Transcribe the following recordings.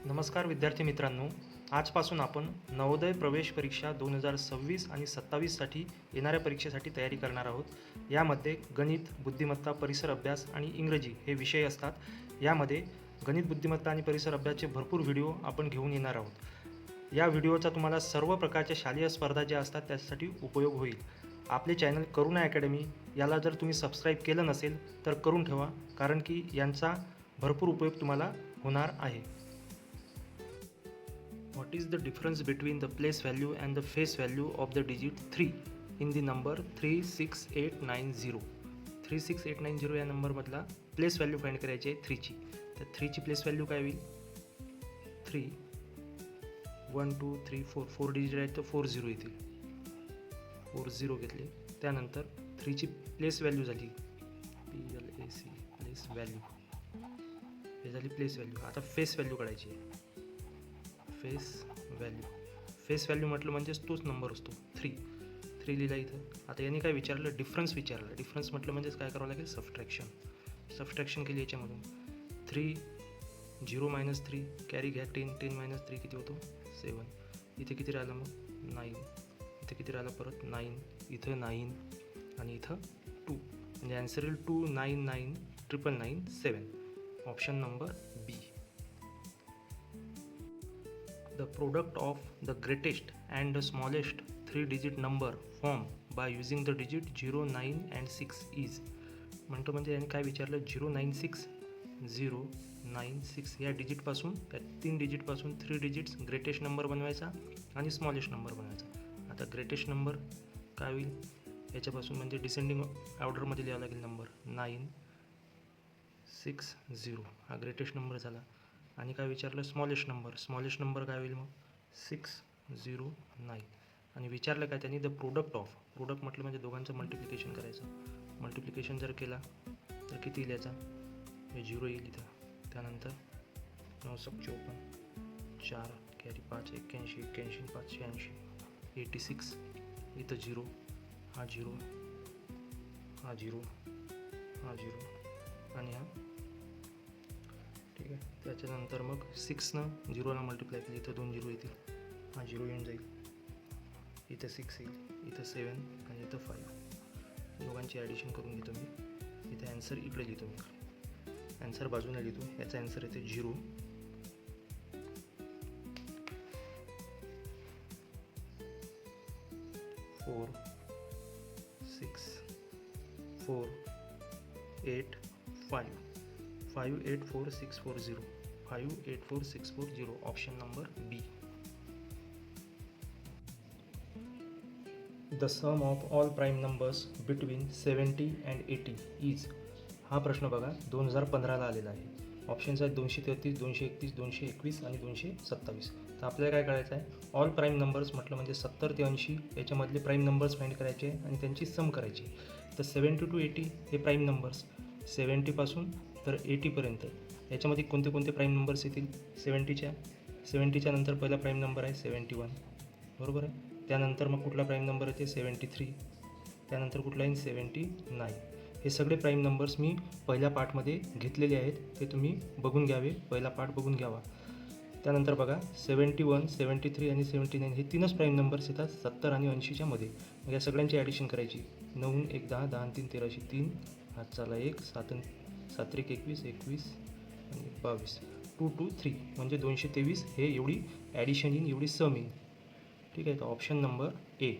नमस्कार विद्यार्थी मित्रांनो, आजपासून आपण नवोदय प्रवेश परीक्षा 2026 आणि 27साठी येणाऱ्या परीक्षेसाठी तयारी करणार आहोत. यामध्ये गणित, बुद्धिमत्ता, परिसर अभ्यास आणि इंग्रजी हे विषय असतात. यामध्ये गणित, बुद्धिमत्ता आणि परिसर अभ्यासचे भरपूर व्हिडिओ आपण घेऊन येणार आहोत. या व्हिडिओचा तुम्हाला सर्व प्रकारच्या शालेय स्पर्धा ज्या असतात त्यासाठी उपयोग होईल. आपले चॅनल करुणा अकॅडमी याला जर तुम्ही सबस्क्राईब केलं नसेल तर करून ठेवा, कारण की यांचा भरपूर उपयोग तुम्हाला होणार आहे. What is the difference between the place value and the face value of the digit 3 in the number 36890? 36890 या नंबरमधला प्लेस व्हॅल्यू फाइंड करायची आहे 3ची. तर 3ची प्लेस व्हॅल्यू काय होईल? 3 1 2 3 4 डिजिट आहेत तर 40 येतील. 40 घेतले. त्यानंतर 3ची प्लेस व्हॅल्यू झाली PLAC प्लेस व्हॅल्यू, हे झाली प्लेस व्हॅल्यू. आता फेस व्हॅल्यू काढायची आहे. फेस व्हॅल्यू म्हटलं म्हणजेच तोच नंबर असतो 3 लिहिला इथं. आता यांनी काय विचारलं? डिफरन्स विचारलं. डिफरन्स म्हटलं म्हणजेच काय करावं लागेल? सबट्रॅक्शन केली याच्यामधून. 3 0 - 3 कॅरी घ्या. 10 - 3 किती होतो? 7. इथे किती राहिलं मग? 9. इथे किती राहिलं परत? 9. इथं 9 आणि इथं 2. म्हणजे ॲन्सर येईल 2 9 9 999 7. Option number B. The product of the greatest and the smallest 3-digit number formed by using the digit 0, 9 and 6 is. म्हणतो म्हणजे यांनी काय विचारलं? 096 या डिजिटपासून, त्या 3 डिजिटपासून 3 डिजिट्स ग्रेटेस्ट नंबर बनवायचा आणि स्मॉलेस्ट नंबर बनवायचा. आता ग्रेटेस्ट नंबर काय होईल? याच्यापासून म्हणजे डिसेंडिंग ऑर्डरमध्ये लिहावं लागेल नंबर. 960 हा ग्रेटेस्ट नंबर झाला. आणि काय विचारलं? स्मॉलेस्ट नंबर काय होईल मग? 609. आणि विचारलं काय त्यांनी? द प्रोडक्ट म्हटलं म्हणजे दोघांचं मल्टिप्लिकेशन करायचं. मल्टिप्लिकेशन जर केला तर किती येईल याचा? हे 0 येईल इथं. त्यानंतर 9 × 54 4 कॅरी 5 81 5 86 86. इथं 0, हा 0 आणि हा. ठीक आहे. त्याच्यानंतर मग 6नं 0ला मल्टिप्लाय केली तर 2 0 येतील. हा 0 येऊन जाईल. इथं 6 येईल, इथं 7 आणि इथं 5. दोघांची ॲडिशन करून घेतो मी. इथं ॲन्सर इकडे लिहितो मी. ॲन्सर बाजूला लिहितो. याचा ॲन्सर येते 0 4 6 4 8 5 584640. 584640. Option number B. The sum of all prime numbers between 70 and 80 is. हा प्रश्न बघा 2015ला आलेला आहे. ऑप्शन्स आहेत 233 231 221 आणि 227. तर आपल्याला काय करायचं आहे? ऑल प्राईम नंबर्स म्हटलं म्हणजे 70 ते 80 याच्यामधले प्राईम नंबर्स फाइंड करायचे आणि त्यांची सम करायची. तर 70 to 80 हे प्राईम नंबर्स. 70पासून तर 80पर्यंत याच्यामध्ये कोणते कोणते प्राईम नंबर्स येतील? 70च्या नंतर पहिला प्राईम नंबर आहे 71, बरोबर आहे. त्यानंतर मग कुठला प्राईम नंबर येते? 73. त्यानंतर कुठला येईल? 79. हे सगळे प्राईम नंबर्स मी पहिल्या पार्टमध्ये घेतलेले आहेत. ते तुम्ही बघून घ्यावे, पहिला पार्ट बघून घ्यावा. त्यानंतर बघा 71 73 आणि 79 हे 3च प्राईम नंबर्स येतात 70 आणि 80च्या मध्ये. मग या सगळ्यांची ॲडिशन करायची. 9 1 10 10 3 13 3. हात चाला 1 7 7 1 21 21 आणि 22. 2 2 3 म्हणजे 223. हे एवढी ॲडिशन येईल, एवढी सम येईल. ठीक आहे. तर option number A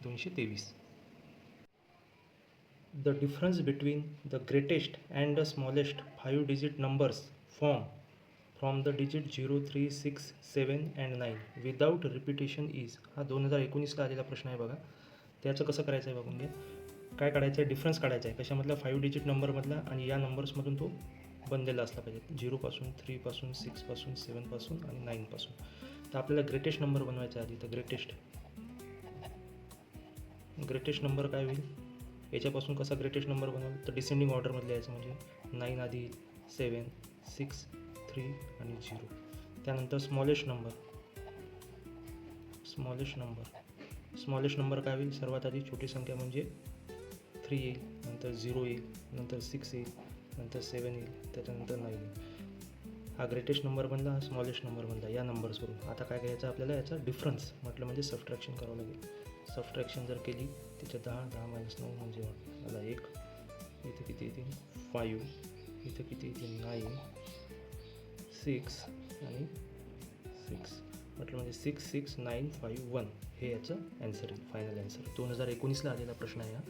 223. The difference between the greatest and the smallest 5-digit numbers from the digit 0 3 6 7 and 9 without repetition is. हा 2019ला आलेला प्रश्न आहे बघा. त्याचं कसं करायचं आहे बघून घ्या. काय काढायचं आहे? डिफरन्स काढायचा आहे. कशामधला? 5-digit नंबरमधला आणि या नंबर्समधून तो बनलेला असला पाहिजे. 0पासून 3पासून 6पासून 7पासून आणि 9पासून. तर आपल्याला ग्रेटेस्ट नंबर बनवायचा आधी. तर ग्रेटेस्ट नंबर काय होईल? याच्यापासून कसा ग्रेटेस्ट नंबर बनवला? तर डिसेंडिंग ऑर्डरमध्ये यायचं म्हणजे 9 आधी 7 6 3 आणि 0. त्यानंतर स्मॉलेस्ट नंबर काय होईल? सर्वात आधी छोटी संख्या म्हणजे 3 येईल, नंतर 0 येईल, नंतर 6 येईल, नंतर 7 येईल, त्याच्यानंतर 9 येईल. हा ग्रेटेस्ट नंबर बनला, हा स्मॉलेस्ट नंबर बनला या नंबर्सवरून. आता काय करायचं आपल्याला, याचा डिफरन्स म्हटलं म्हणजे सबट्रॅक्शन करावं लागेल. सबट्रॅक्शन जर केली त्याच्या 10 म्हणजे मला 1, इथं किती येतील 5, इथं किती येतील 9, 6 आणि 6 म्हटलं म्हणजे 6, 6, 9, 5, 1 हे याचं ॲन्सर आहे, फायनल ॲन्सर. 2019ला आलेला प्रश्न आहे हा.